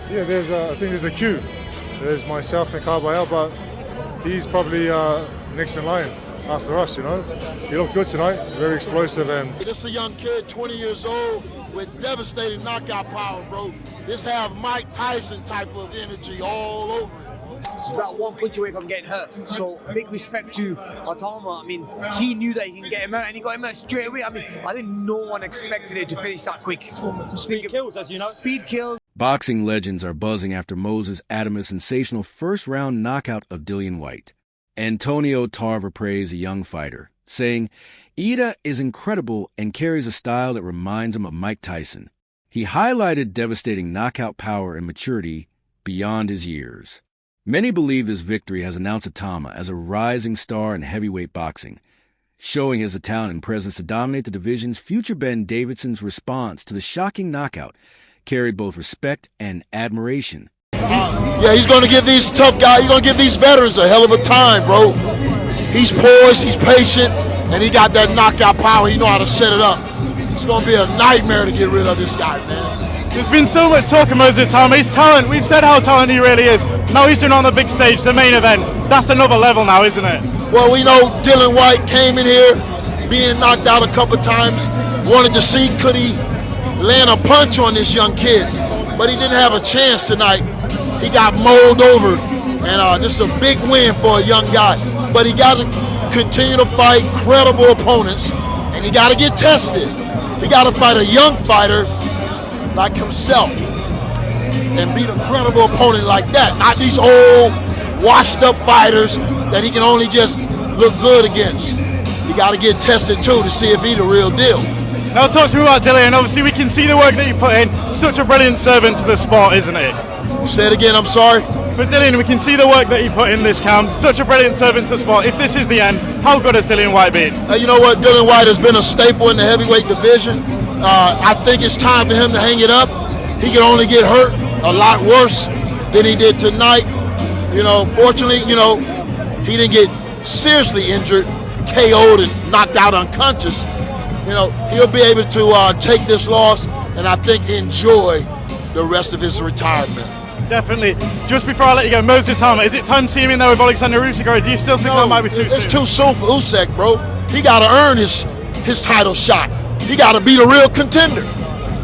Yeah, I think there's a queue. There's myself and Carvajal, but he's probably next in line after us, you know. He looked good tonight, very explosive. And this is a young kid, 20 years old, with devastating knockout power, bro. This have Mike Tyson type of energy all over it. He's about one punch away from getting hurt. So big respect to Itauma. I mean, he knew that he can get him out, and he got him out straight away. I mean, I think no one expected it to finish that quick. Speed kills, as you know. Speed kills. Boxing legends are buzzing after Moses Itauma's sensational first-round knockout of Dillian Whyte. Antonio Tarver praised a young fighter, saying, "Ita is incredible and carries a style that reminds him of Mike Tyson." He highlighted devastating knockout power and maturity beyond his years. Many believe this victory has announced Itauma as a rising star in heavyweight boxing, showing his talent and presence to dominate the division's future. Ben Davidson's response to the shocking knockout carried both respect and admiration. Yeah, he's going to give these tough guys, he's going to give these veterans a hell of a time, bro. He's poised, he's patient, and he got that knockout power. He know how to set it up. It's going to be a nightmare to get rid of this guy, man. There's been so much talk of Moses Itauma. His talent, we've said how talented he really is. Now he's doing on the big stage, the main event. That's another level now, isn't it? Well, we know Dillian Whyte came in here being knocked out a couple times, wanted to see could he land a punch on this young kid, but he didn't have a chance tonight. He got mowed over, and this is a big win for a young guy. But he got to continue to fight credible opponents, and he got to get tested. He got to fight a young fighter like himself and beat a credible opponent like that, not these old, washed-up fighters that he can only just look good against. He got to get tested, too, to see if he's the real deal. Now talk to me about Dillian. Obviously we can see the work that you put in. Such a brilliant servant to the sport, isn't he? Say it again, I'm sorry. For Dillian, we can see the work that he put in this camp. Such a brilliant servant to the sport. If this is the end, how good has Dillian Whyte been? You know what? Dillian Whyte has been a staple in the heavyweight division. I think it's time for him to hang it up. He can only get hurt a lot worse than he did tonight. You know, fortunately, you know, he didn't get seriously injured, KO'd and knocked out unconscious. You know, he'll be able to take this loss and I think enjoy the rest of his retirement. Definitely. Just before I let you go, Moses Itauma, is it time to see him in there with Alexander Usyk, or do you still think that might be too soon? It's too soon for Usyk, bro. He got to earn his title shot. He got to be a real contender.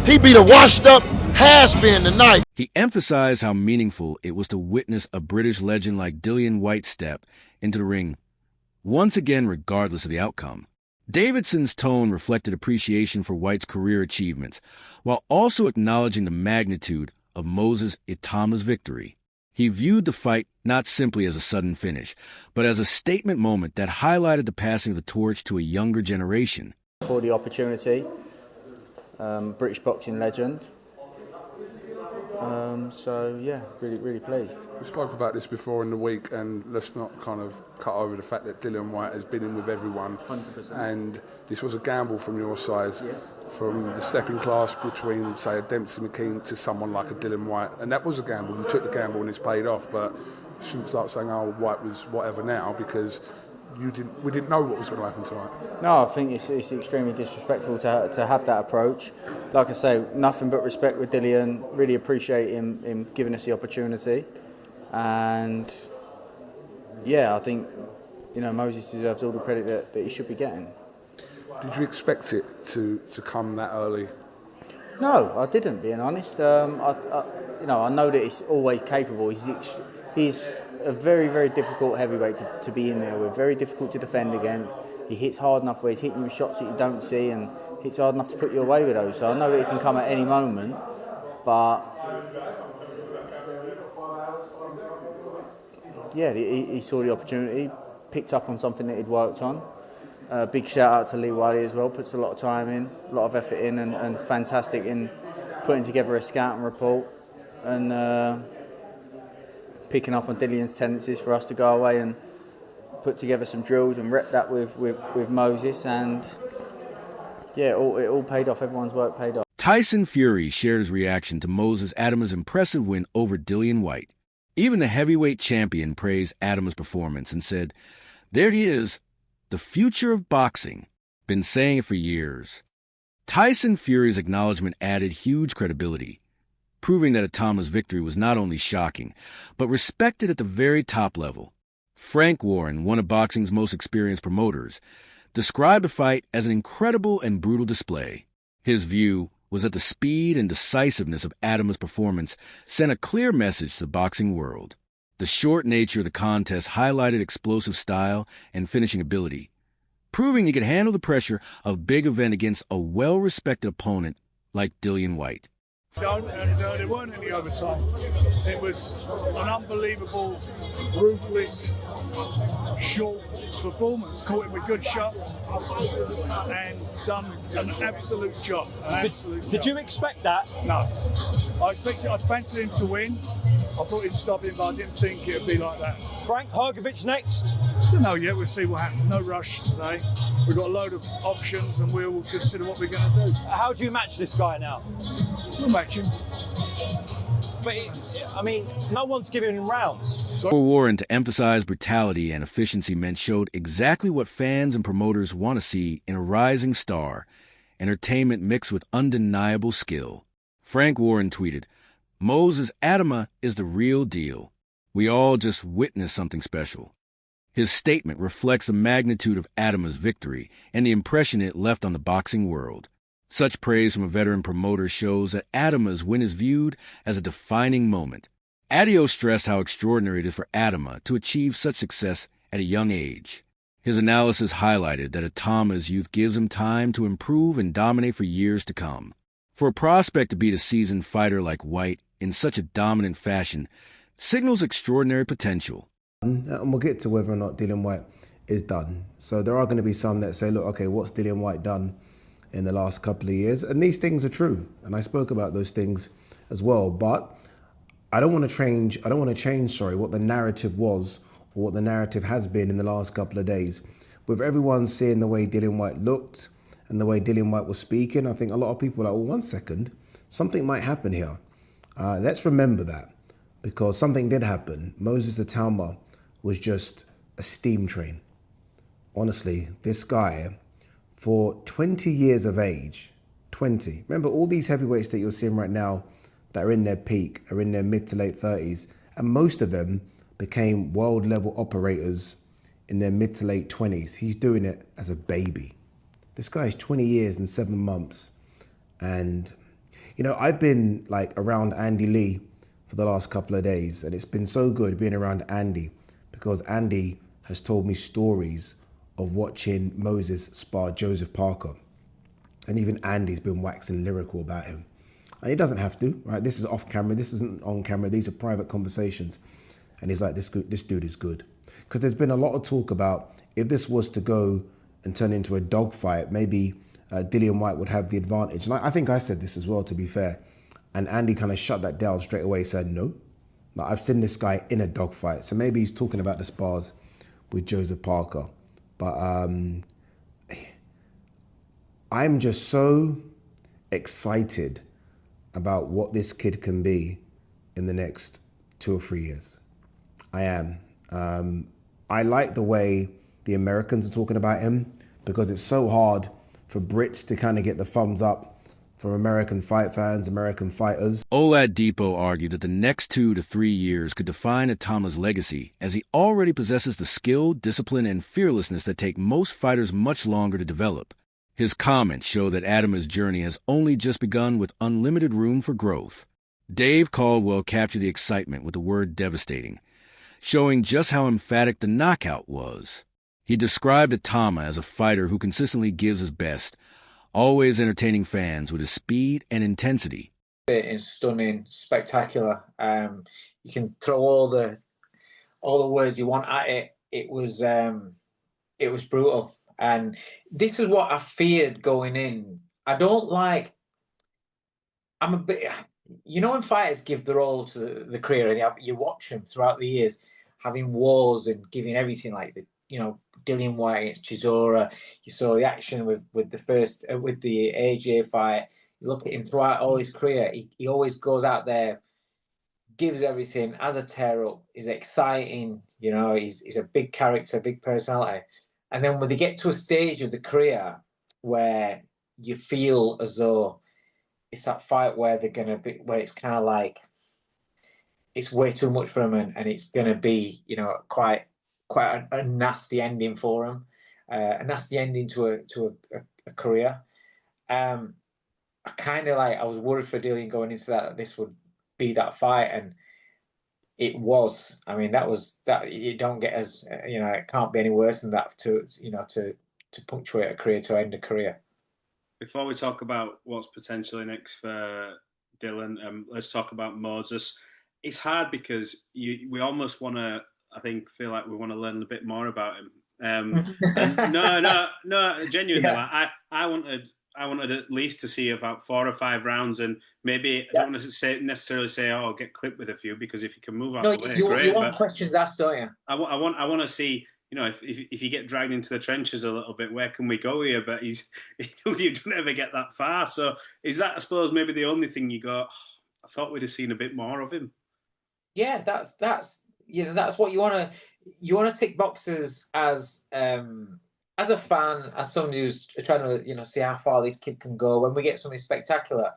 He beat a washed-up has-been tonight. He emphasized how meaningful it was to witness a British legend like Dillian Whyte step into the ring, once again regardless of the outcome. Davidson's tone reflected appreciation for Whyte's career achievements, while also acknowledging the magnitude of Moses Itauma's victory. He viewed the fight not simply as a sudden finish, but as a statement moment that highlighted the passing of the torch to a younger generation. For the opportunity, British boxing legend. So yeah, really pleased. We spoke about this before in the week, and let's not kind of cut over the fact that Dillian Whyte has been in with everyone. 100%. And this was a gamble from your side, from the stepping class between, say, a Dempsey McKean to someone like a Dillian Whyte, and that was a gamble. You took the gamble and it's paid off, but you shouldn't start saying, "Oh, Whyte was whatever" now, because we didn't know what was going to happen tonight. No, I think it's extremely disrespectful to have that approach. Like I say, nothing but respect with Dillian. Really appreciate him giving us the opportunity, and yeah, I think Moses deserves all the credit that he should be getting. Did you expect it to come that early? No, I didn't. Being honest, I know that he's always capable. He's a very difficult heavyweight to be in there with. Very difficult to defend against. He hits hard enough where he's hitting you with shots that you don't see, and hits hard enough to put you away with those. So I know that he can come at any moment, but yeah, he saw the opportunity, picked up on something that he'd worked on. Big shout out to Lee Wiley as well. Puts a lot of time in, a lot of effort in, and fantastic in putting together a scouting report and picking up on Dillian's tendencies for us to go away and put together some drills and rep that with Moses, and yeah, it all paid off. Everyone's work paid off. Tyson Fury shared his reaction to Moses Itauma's impressive win over Dillian Whyte. Even the heavyweight champion praised Itauma's performance and said, "There he is, the future of boxing. Been saying it for years." Tyson Fury's acknowledgement added huge credibility, proving that Itauma's victory was not only shocking, but respected at the very top level. Frank Warren, one of boxing's most experienced promoters, described the fight as an incredible and brutal display. His view was that the speed and decisiveness of Itauma's performance sent a clear message to the boxing world. The short nature of the contest highlighted explosive style and finishing ability, proving he could handle the pressure of a big event against a well-respected opponent like Dillian Whyte. And there weren't any overtime. It was an unbelievable, ruthless, short performance. Caught him with good shots and done an absolute job. Did you expect that? No. I fancied him to win. I thought he'd stop him, but I didn't think it would be like that. Frank Hrgovic next? Don't know yet. We'll see what happens. No rush today. We've got a load of options, and we'll consider what we're going to do. How do you match this guy now? We'll match him. But, I mean, no one's giving him rounds. For Warren to emphasize brutality and efficiency meant showed exactly what fans and promoters want to see in a rising star, entertainment mixed with undeniable skill. Frank Warren tweeted, "Moses Itauma is the real deal. We all just witnessed something special." His statement reflects the magnitude of Itauma's victory and the impression it left on the boxing world. Such praise from a veteran promoter shows that Itauma's win is viewed as a defining moment. Adio stressed how extraordinary it is for Itauma to achieve such success at a young age. His analysis highlighted that Itauma's youth gives him time to improve and dominate for years to come. For a prospect to beat a seasoned fighter like Whyte in such a dominant fashion signals extraordinary potential. And we'll get to whether or not Dillian Whyte is done. So there are going to be some that say, look, okay, what's Dillian Whyte done in the last couple of years? And these things are true. And I spoke about those things as well. But I don't want to change what the narrative was or what the narrative has been in the last couple of days. With everyone seeing the way Dillian Whyte looked and the way Dillian Whyte was speaking, I think a lot of people are like, well, 1 second, something might happen here. Let's remember that, because something did happen. Moses Itauma was just a steam train. Honestly, this guy, for 20 years of age, 20. Remember, all these heavyweights that you're seeing right now that are in their peak, are in their mid to late 30s, and most of them became world level operators in their mid to late 20s. He's doing it as a baby. This guy is 20 years and 7 months. And, you know, I've been like around Andy Lee for the last couple of days, and it's been so good being around Andy, because Andy has told me stories of watching Moses spar Joseph Parker. And even Andy's been waxing lyrical about him. And he doesn't have to, right? This is off camera, this isn't on camera, these are private conversations. And he's like, this dude is good. Because there's been a lot of talk about if this was to go and turn into a dogfight, maybe Dillian Whyte would have the advantage. And I think I said this as well, to be fair. And Andy kind of shut that down straight away, said, no. Like, I've seen this guy in a dogfight. So maybe he's talking about the spars with Joseph Parker. But I'm just so excited about what this kid can be in the next 2 or 3 years. I am. I like the way the Americans are talking about him, because it's so hard for Brits to kind of get the thumbs up from American fight fans, American fighters. Oladipo argued that the next 2 to 3 years could define Itauma's legacy, as he already possesses the skill, discipline, and fearlessness that take most fighters much longer to develop. His comments show that Itauma's journey has only just begun, with unlimited room for growth. Dave Caldwell captured the excitement with the word devastating, showing just how emphatic the knockout was. He described Itauma as a fighter who consistently gives his best, always entertaining fans with his speed and intensity. It's stunning, spectacular. You can throw all the words you want at it. It was brutal, and this is what I feared going in. I'm a bit, you know, when fighters give their all to the career, and you watch them throughout the years having wars and giving everything, like Dillian Whyte against Chisora. You saw the action with the AJ fight. You look at him throughout all his career. He always goes out there, gives everything, has a tear up. He's exciting. You know, he's a big character, big personality. And then when they get to a stage of the career where you feel as though it's that fight where they're gonna be, where it's kind of like it's way too much for him, and it's gonna be, you know, quite a nasty ending for him, a nasty ending to a career. I kind of like, I was worried for Dillian going into that this would be that fight, and it was. I mean, that you don't get as, you know, it can't be any worse than that to, you know, to punctuate a career, to end a career. Before we talk about what's potentially next for Dylan, let's talk about Moses. It's hard because we almost want to, I think, feel like we want to learn a bit more about him. And no, genuinely, Yeah. like, I wanted at least to see about 4 or 5 rounds, and maybe I don't want to necessarily say, oh, I'll get clipped with a few, because if you can move out No, the way, you great. want questions asked, don't you? I want to see, you know, if you get dragged into the trenches a little bit, where can we go here? But you don't ever get that far. So is that, I suppose, maybe the only thing you go, oh, I thought we'd have seen a bit more of him. Yeah, that's you know, that's what you want to tick boxes as a fan, as somebody who's trying to, you know, see how far this kid can go. When we get something spectacular,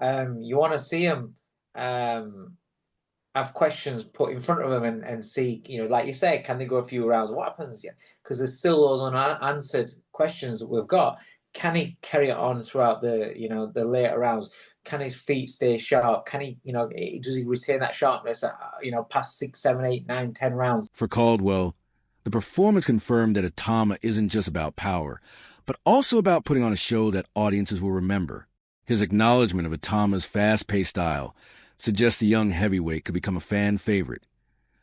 you want to see him have questions put in front of them and see, you know, like you say, can they go a few rounds? What happens? Yeah, because there's still those unanswered questions that we've got. Can he carry it on throughout the, you know, the later rounds? Can his feet stay sharp? Can he, you know, does he retain that sharpness, you know, past 6, 7, 8, 9, 10 rounds? For Caldwell, the performance confirmed that Itauma isn't just about power, but also about putting on a show that audiences will remember. His acknowledgement of Itauma's fast-paced style suggests the young heavyweight could become a fan favorite,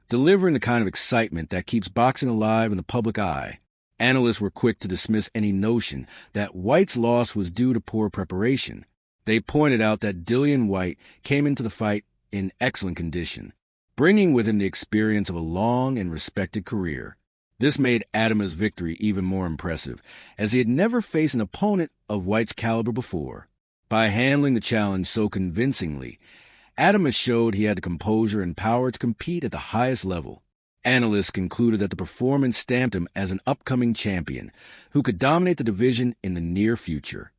delivering the kind of excitement that keeps boxing alive in the public eye. Analysts were quick to dismiss any notion that White's loss was due to poor preparation. They pointed out that Dillian Whyte came into the fight in excellent condition, bringing with him the experience of a long and respected career. This made Itauma's victory even more impressive, as he had never faced an opponent of Whyte's caliber before. By handling the challenge so convincingly, Itauma showed he had the composure and power to compete at the highest level. Analysts concluded that the performance stamped him as an upcoming champion who could dominate the division in the near future.